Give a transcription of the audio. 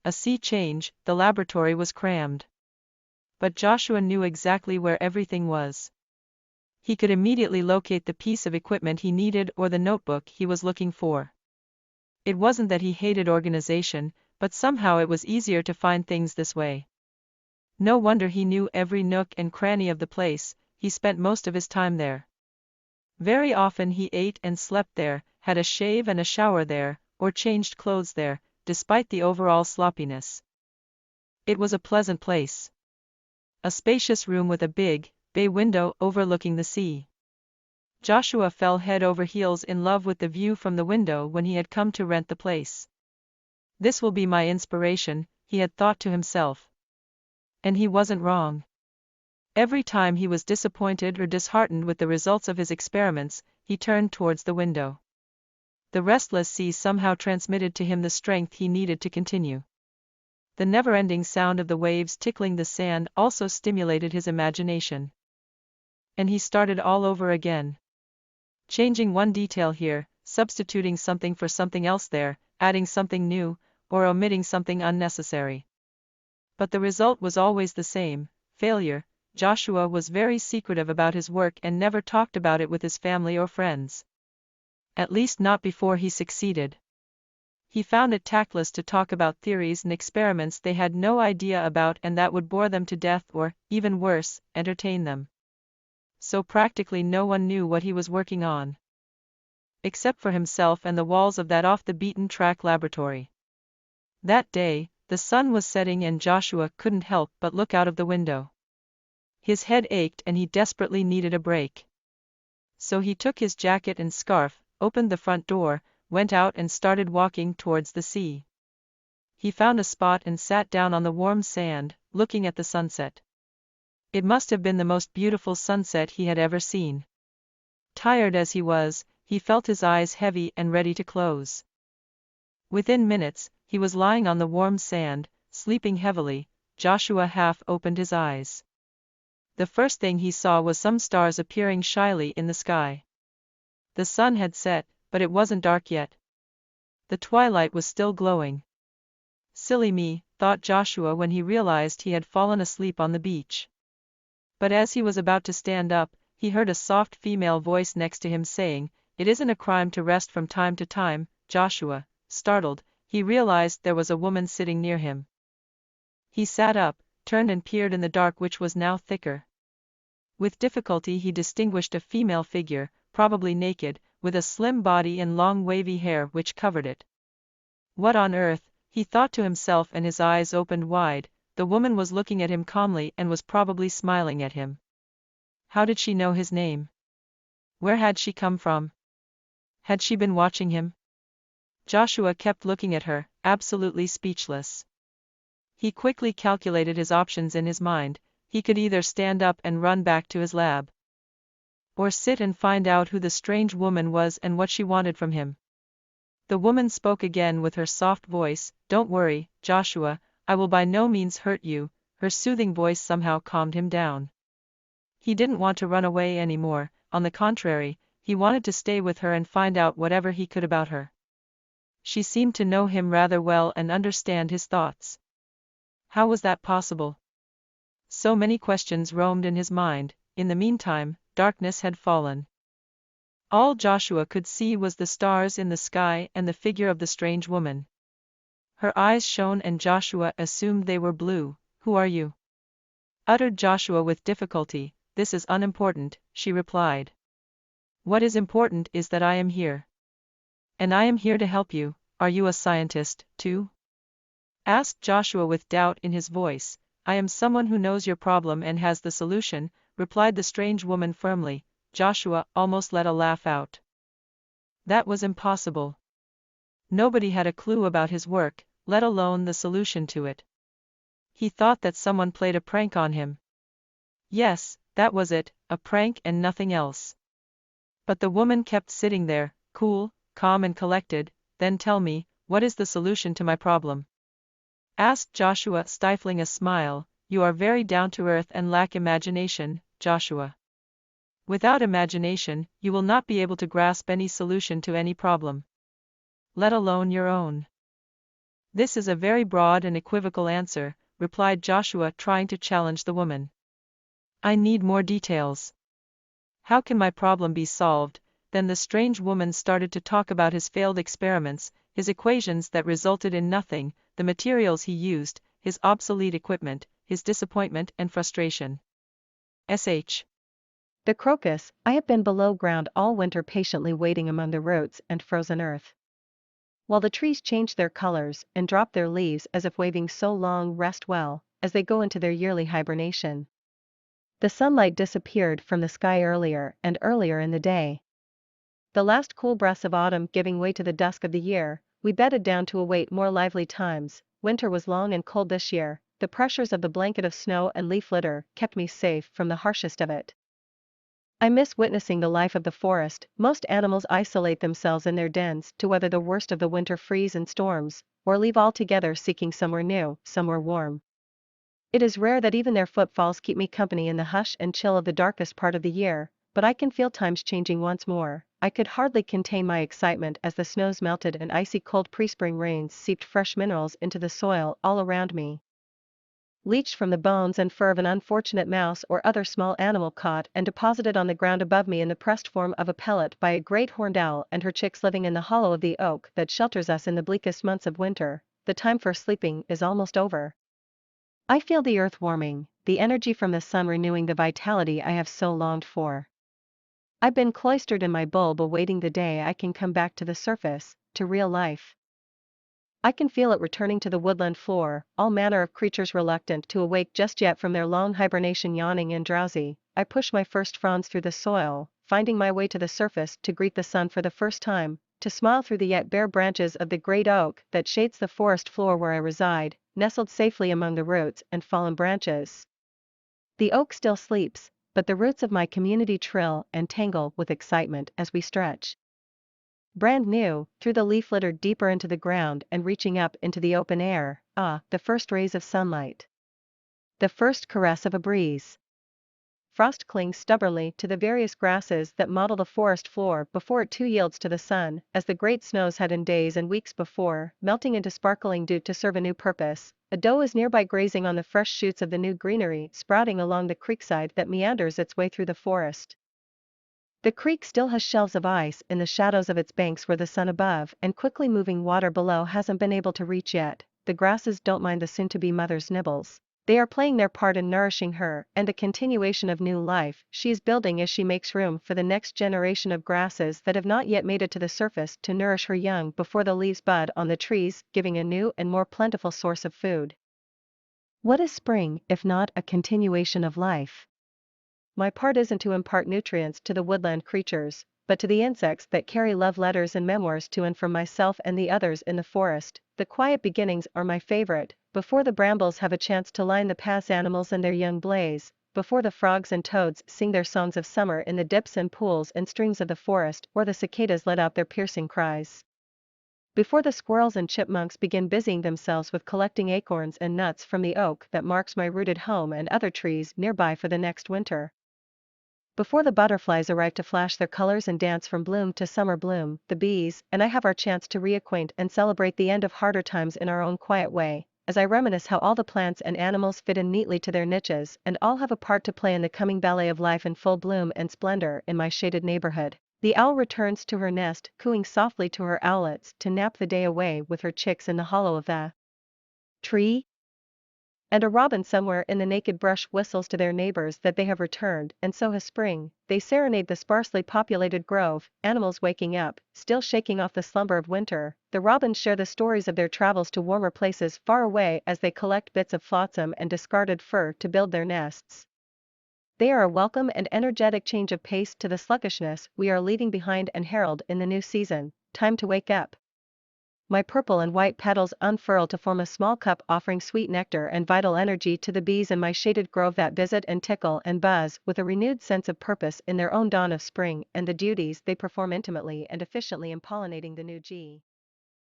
a sea change, the laboratory was crammed. But Joshua knew exactly where everything was. He could immediately locate the piece of equipment he needed or the notebook he was looking for. It wasn't that he hated organization, but somehow it was easier to find things this way. No wonder he knew every nook and cranny of the place, he spent most of his time there. Very often he ate and slept there, had a shave and a shower there, or changed clothes there, despite the overall sloppiness. It was a pleasant place. A spacious room with a big, bay window overlooking the sea. Joshua fell head over heels in love with the view from the window when he had come to rent the place. This will be my inspiration, he had thought to himself. And he wasn't wrong. Every time he was disappointed or disheartened with the results of his experiments, he turned towards the window. The restless sea somehow transmitted to him the strength he needed to continue. The never-ending sound of the waves tickling the sand also stimulated his imagination. And he started all over again. Changing one detail here, substituting something for something else there, adding something new, or omitting something unnecessary. But the result was always the same, failure. Joshua was very secretive about his work and never talked about it with his family or friends. At least not before he succeeded. He found it tactless to talk about theories and experiments they had no idea about and that would bore them to death or, even worse, entertain them. So practically no one knew what he was working on. Except for himself and the walls of that off-the-beaten-track laboratory. That day, the sun was setting and Joshua couldn't help but look out of the window. His head ached and he desperately needed a break. So he took his jacket and scarf, opened the front door, went out and started walking towards the sea. He found a spot and sat down on the warm sand, looking at the sunset. It must have been the most beautiful sunset he had ever seen. Tired as he was, he felt his eyes heavy and ready to close. Within minutes, he was lying on the warm sand, sleeping heavily. Joshua half opened his eyes. The first thing he saw was some stars appearing shyly in the sky. The sun had set, but it wasn't dark yet. The twilight was still glowing. Silly me, thought Joshua when he realized he had fallen asleep on the beach. But as he was about to stand up, he heard a soft female voice next to him saying, "It isn't a crime to rest from time to time." Joshua, startled, he realized there was a woman sitting near him. He sat up, turned and peered in the dark which was now thicker. With difficulty he distinguished a female figure, probably naked, with a slim body and long wavy hair which covered it. What on earth, he thought to himself and his eyes opened wide. The woman was looking at him calmly and was probably smiling at him. How did she know his name? Where had she come from? Had she been watching him? Joshua kept looking at her, absolutely speechless. He quickly calculated his options in his mind. He could either stand up and run back to his lab, or sit and find out who the strange woman was and what she wanted from him. The woman spoke again with her soft voice, "Don't worry, Joshua, I will by no means hurt you." Her soothing voice somehow calmed him down. He didn't want to run away anymore, on the contrary, he wanted to stay with her and find out whatever he could about her. She seemed to know him rather well and understand his thoughts. How was that possible? So many questions roamed in his mind. In the meantime, darkness had fallen. All Joshua could see was the stars in the sky and the figure of the strange woman. Her eyes shone and Joshua assumed they were blue. "Who are you?" uttered Joshua with difficulty. "This is unimportant," she replied. "What is important is that I am here. And I am here to help you." "Are you a scientist, too?" asked Joshua with doubt in his voice. "I am someone who knows your problem and has the solution," replied the strange woman firmly. Joshua almost let a laugh out. That was impossible. Nobody had a clue about his work, let alone the solution to it. He thought that someone played a prank on him. Yes, that was it, a prank and nothing else. But the woman kept sitting there, cool, calm and collected. "Then tell me, what is the solution to my problem?" asked Joshua, stifling a smile. "You are very down-to-earth and lack imagination, Joshua. Without imagination, you will not be able to grasp any solution to any problem, let alone your own." This is a very broad and equivocal answer, replied Joshua, trying to challenge the woman. I need more details. How can my problem be solved? Then the strange woman started to talk about his failed experiments, his equations that resulted in nothing, the materials he used, his obsolete equipment, his disappointment and frustration. Sh. The crocus, I have been below ground all winter patiently waiting among the roots and frozen earth. While the trees change their colors and drop their leaves as if waiting so long rest well, as they go into their yearly hibernation. The sunlight disappeared from the sky earlier and earlier in the day. The last cool breaths of autumn giving way to the dusk of the year, we bedded down to await more lively times. Winter was long and cold this year, the pressures of the blanket of snow and leaf litter kept me safe from the harshest of it. I miss witnessing the life of the forest. Most animals isolate themselves in their dens to weather the worst of the winter freeze and storms, or leave altogether seeking somewhere new, somewhere warm. It is rare that even their footfalls keep me company in the hush and chill of the darkest part of the year, but I can feel times changing once more. I could hardly contain my excitement as the snows melted and icy cold pre-spring rains seeped fresh minerals into the soil all around me. Leached from the bones and fur of an unfortunate mouse or other small animal caught and deposited on the ground above me in the pressed form of a pellet by a great horned owl and her chicks living in the hollow of the oak that shelters us in the bleakest months of winter, the time for sleeping is almost over. I feel the earth warming, the energy from the sun renewing the vitality I have so longed for. I've been cloistered in my bulb awaiting the day I can come back to the surface, to real life. I can feel it returning to the woodland floor, all manner of creatures reluctant to awake just yet from their long hibernation yawning and drowsy. I push my first fronds through the soil, finding my way to the surface to greet the sun for the first time, to smile through the yet bare branches of the great oak that shades the forest floor where I reside, nestled safely among the roots and fallen branches. The oak still sleeps, but the roots of my community trill and tangle with excitement as we stretch. Brand new, through the leaf litter deeper into the ground and reaching up into the open air, the first rays of sunlight. The first caress of a breeze. Frost clings stubbornly to the various grasses that model the forest floor before it too yields to the sun, as the great snows had in days and weeks before, melting into sparkling dew to serve a new purpose. A doe is nearby grazing on the fresh shoots of the new greenery sprouting along the creekside that meanders its way through the forest. The creek still has shelves of ice in the shadows of its banks where the sun above and quickly moving water below hasn't been able to reach yet. The grasses don't mind the soon-to-be mother's nibbles. They are playing their part in nourishing her and the continuation of new life she is building as she makes room for the next generation of grasses that have not yet made it to the surface to nourish her young before the leaves bud on the trees, giving a new and more plentiful source of food. What is spring, if not a continuation of life? My part isn't to impart nutrients to the woodland creatures, but to the insects that carry love letters and memoirs to and from myself and the others in the forest. The quiet beginnings are my favorite, before the brambles have a chance to line the paths animals and their young blaze, before the frogs and toads sing their songs of summer in the dips and pools and streams of the forest or the cicadas let out their piercing cries. Before the squirrels and chipmunks begin busying themselves with collecting acorns and nuts from the oak that marks my rooted home and other trees nearby for the next winter. Before the butterflies arrive to flash their colors and dance from bloom to summer bloom, the bees and I have our chance to reacquaint and celebrate the end of harder times in our own quiet way, as I reminisce how all the plants and animals fit in neatly to their niches and all have a part to play in the coming ballet of life in full bloom and splendor in my shaded neighborhood. The owl returns to her nest, cooing softly to her owlets to nap the day away with her chicks in the hollow of the tree. And a robin somewhere in the naked brush whistles to their neighbors that they have returned, and so has spring. They serenade the sparsely populated grove, animals waking up, still shaking off the slumber of winter. The robins share the stories of their travels to warmer places far away as they collect bits of flotsam and discarded fur to build their nests. They are a welcome and energetic change of pace to the sluggishness we are leaving behind and herald in the new season. Time to wake up. My purple and white petals unfurl to form a small cup offering sweet nectar and vital energy to the bees in my shaded grove that visit and tickle and buzz with a renewed sense of purpose in their own dawn of spring and the duties they perform intimately and efficiently in pollinating the new G.